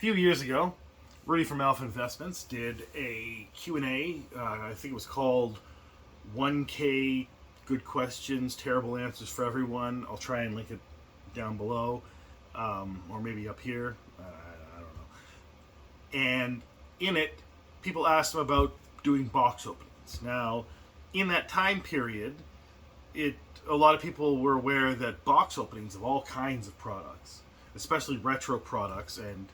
few years ago, Rudy from Alpha Investments did a Q&A. I think it was called 1K Good Questions, Terrible Answers for Everyone. I'll try and link it down below, or maybe up here. I don't know. And in it, people asked him about doing box openings. Now, in that time period, a lot of people were aware that box openings of all kinds of products, especially retro products, and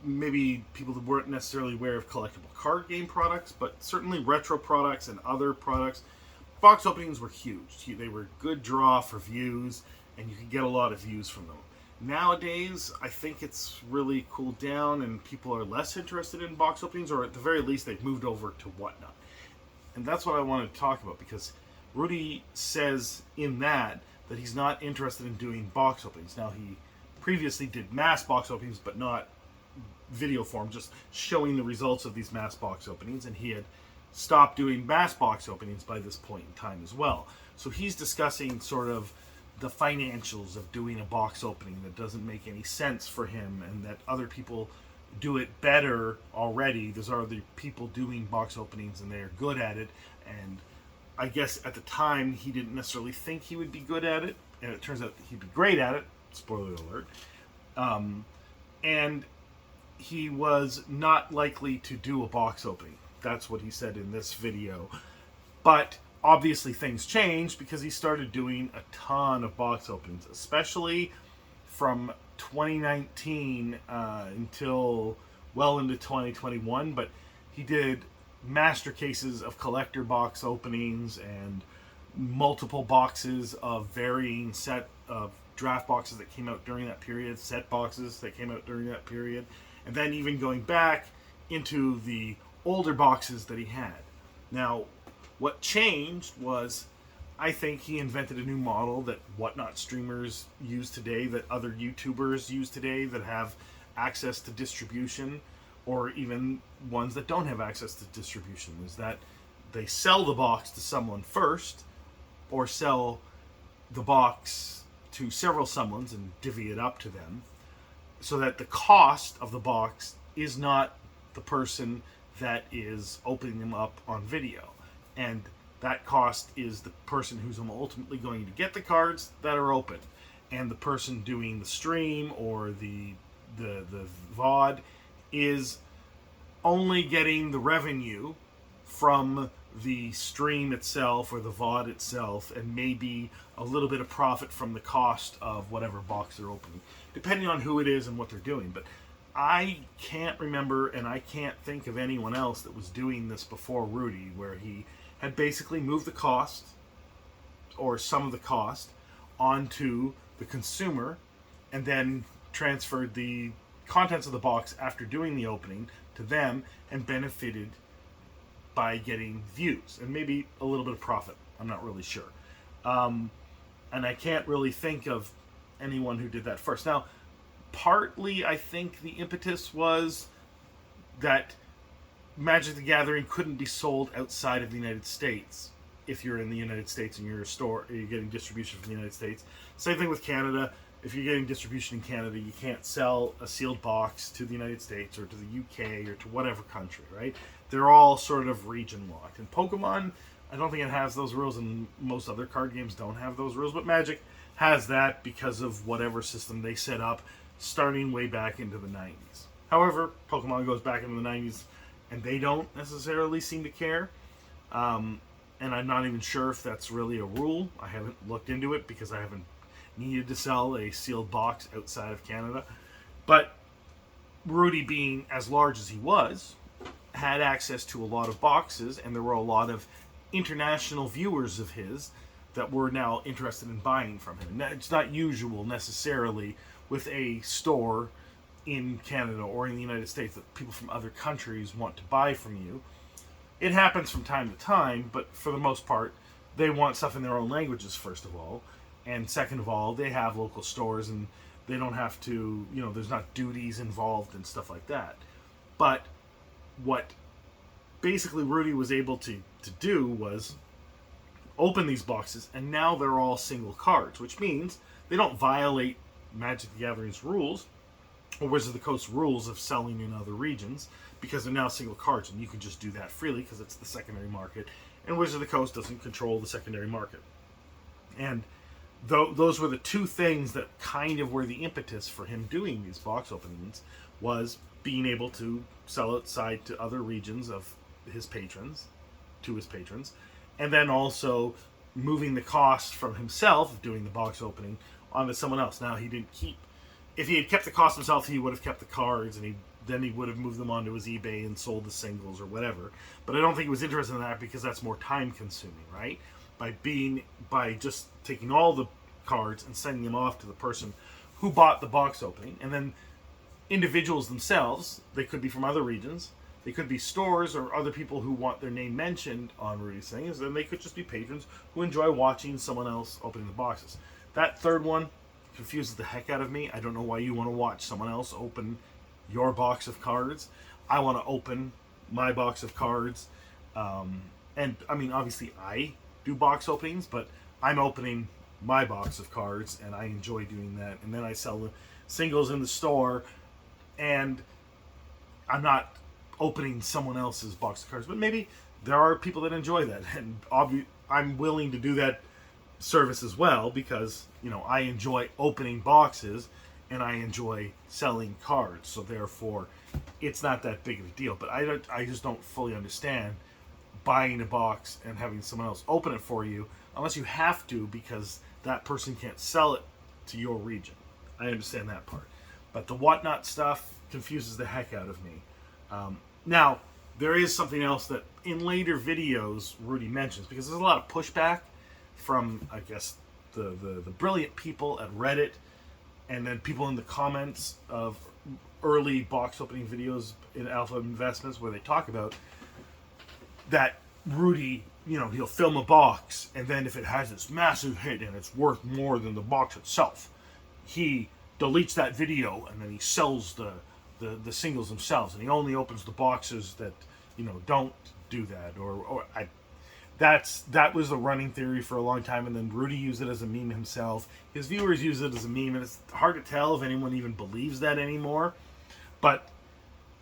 maybe people that weren't necessarily aware of collectible card game products, but certainly retro products and other products, box openings were huge. They were a good draw for views, and you could get a lot of views from them. Nowadays, I think it's really cooled down, and people are less interested in box openings, or at the very least, they've moved over to whatnot. And that's what I wanted to talk about, because Rudy says in that he's not interested in doing box openings. Now, he previously did mass box openings, but not video form, just showing the results of these mass box openings, and he had stopped doing mass box openings by this point in time as well. So he's discussing sort of the financials of doing a box opening that doesn't make any sense for him, and that other people do it better already. There's other people doing box openings and they're good at it, and I guess at the time he didn't necessarily think he would be good at it, and it turns out he'd be great at it. Spoiler alert. And he was not likely to do a box opening. That's what he said in this video. But obviously things changed, because he started doing a ton of box openings, especially from 2019 until well into 2021. But he did master cases of collector box openings and multiple boxes of varying set of draft boxes that came out during that period, set boxes that came out during that period, and then even going back into the older boxes that he had. Now, what changed was, I think he invented a new model that whatnot streamers use today, that other YouTubers use today, that have access to distribution, or even ones that don't have access to distribution, is that they sell the box to someone first, or sell the box to several someones and divvy it up to them, so that the cost of the box is not the person that is opening them up on video. And that cost is the person who's ultimately going to get the cards that are open. And the person doing the stream or the VOD is only getting the revenue from the stream itself or the VOD itself, and maybe a little bit of profit from the cost of whatever box they're opening, depending on who it is and what they're doing. But I can't remember, and I can't think of anyone else that was doing this before Rudy, where he had basically moved the cost, or some of the cost, onto the consumer, and then transferred the contents of the box after doing the opening to them, and benefited by getting views and maybe a little bit of profit. I'm not really sure. And I can't really think of anyone who did that first. Now, partly I think the impetus was that Magic the Gathering couldn't be sold outside of the United States. If you're in the United States and you're a store, you're getting distribution from the United States. Same thing with Canada. If you're getting distribution in Canada, you can't sell a sealed box to the United States or to the UK or to whatever country, right? They're all sort of region locked. And Pokemon, I don't think it has those rules, and most other card games don't have those rules, but Magic has that because of whatever system they set up starting way back into the 90s. However, Pokemon goes back into the 90s, and they don't necessarily seem to care. And I'm not even sure if that's really a rule. I haven't looked into it because I haven't needed to sell a sealed box outside of Canada. But Rudy, being as large as he was, had access to a lot of boxes, and there were a lot of international viewers of his that were now interested in buying from him. And it's not usual necessarily with a store in Canada or in the United States that people from other countries want to buy from you. It happens from time to time, but for the most part, they want stuff in their own languages, first of all. And second of all, they have local stores, and they don't have to, there's not duties involved and stuff like that. But what basically Rudy was able to do was open these boxes, and now they're all single cards, which means they don't violate Magic the Gathering's rules, or Wizards of the Coast rules of selling in other regions, because they're now single cards, and you can just do that freely because it's the secondary market, and Wizards of the Coast doesn't control the secondary market. And those were the two things that kind of were the impetus for him doing these box openings, was being able to sell outside to other regions of his patrons, to his patrons, and then also moving the cost from himself of doing the box opening onto someone else. Now, he didn't keep, if he had kept the cost himself, he would have kept the cards, and then he would have moved them onto his eBay and sold the singles or whatever. But I don't think he was interested in that, because that's more time consuming, right? By just taking all the cards and sending them off to the person who bought the box opening, and then individuals themselves, they could be from other regions, they could be stores or other people who want their name mentioned on Rudy's things, and they could just be patrons who enjoy watching someone else opening the boxes. That third one confuses the heck out of me. I don't know why you want to watch someone else open your box of cards. I want to open my box of cards. And I mean, obviously I do box openings, but I'm opening my box of cards, and I enjoy doing that. And then I sell the singles in the store, and I'm not opening someone else's box of cards. But maybe there are people that enjoy that, and I'm willing to do that service as well, because, you know, I enjoy opening boxes and I enjoy selling cards, so therefore it's not that big of a deal. But I just don't fully understand buying a box and having someone else open it for you, unless you have to, because that person can't sell it to your region. I understand that part, but the whatnot stuff confuses the heck out of me. Now, there is something else that in later videos Rudy mentions, because there's a lot of pushback from, I guess, the brilliant people at Reddit, and then people in the comments of early box opening videos in Alpha Investments, where they talk about that Rudy, you know, he'll film a box, and then if it has this massive hit and it's worth more than the box itself, he deletes that video and then he sells the singles themselves, and he only opens the boxes that, you know, don't do that. That was the running theory for a long time, and then Rudy used it as a meme himself. His viewers use it as a meme, and it's hard to tell if anyone even believes that anymore. But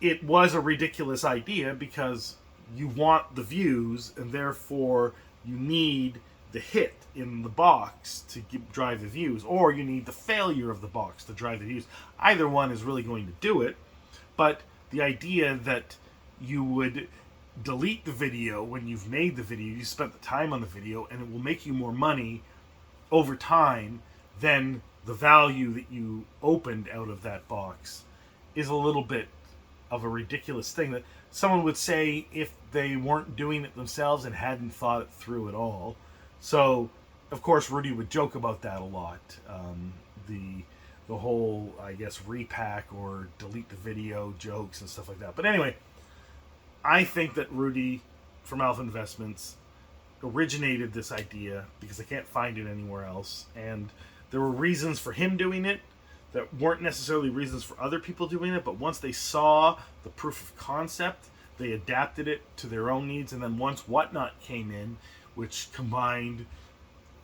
it was a ridiculous idea, because you want the views, and therefore you need the hit in the box to drive the views, or you need the failure of the box to drive the views. Either one is really going to do it, but the idea that you would delete the video when you've made the video, you spent the time on the video, and it will make you more money over time than the value that you opened out of that box, is a little bit of a ridiculous thing that someone would say if they weren't doing it themselves and hadn't thought it through at all. So, of course, Rudy would joke about that a lot. The whole, I guess, repack or delete the video jokes and stuff like that. But anyway, I think that Rudy from Alpha Investments originated this idea, because I can't find it anywhere else. And there were reasons for him doing it that weren't necessarily reasons for other people doing it, but once they saw the proof of concept, they adapted it to their own needs. And then once Whatnot came in, which combined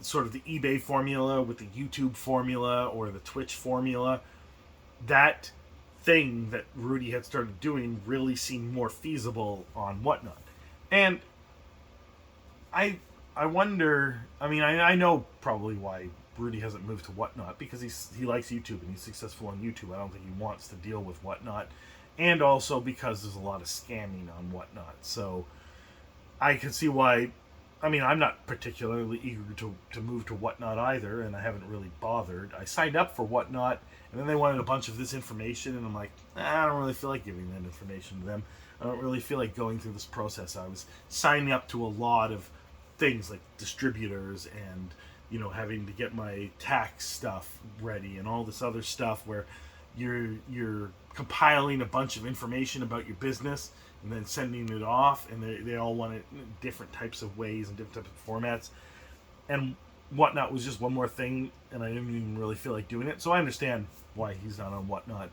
sort of the eBay formula with the YouTube formula or the Twitch formula, that thing that Rudy had started doing really seemed more feasible on Whatnot. And I wonder, I mean, I know probably why Rudy hasn't moved to Whatnot, because he likes YouTube and he's successful on YouTube. I don't think he wants to deal with Whatnot, and also because there's a lot of scamming on Whatnot. So I can see why. I mean, I'm not particularly eager to move to Whatnot either, and I haven't really bothered. I signed up for Whatnot, and then they wanted a bunch of this information, and I'm like, I don't really feel like giving that information to them. I don't really feel like going through this process. I was signing up to a lot of things like distributors and, you know, having to get my tax stuff ready and all this other stuff where you're compiling a bunch of information about your business and then sending it off, and they all want it in different types of ways and different types of formats. And Whatnot was just one more thing, and I didn't even really feel like doing it. So I understand why he's not on Whatnot,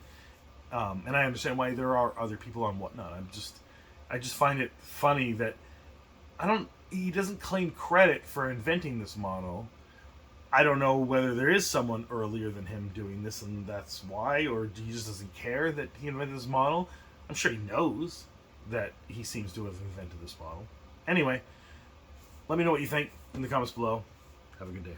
and I understand why there are other people on Whatnot. I just find it funny that he doesn't claim credit for inventing this model, I don't know whether there is someone earlier than him doing this and that's why, or he just doesn't care that he invented this model. I'm sure he knows that he seems to have invented this model. Anyway, let me know what you think in the comments below. Have a good day.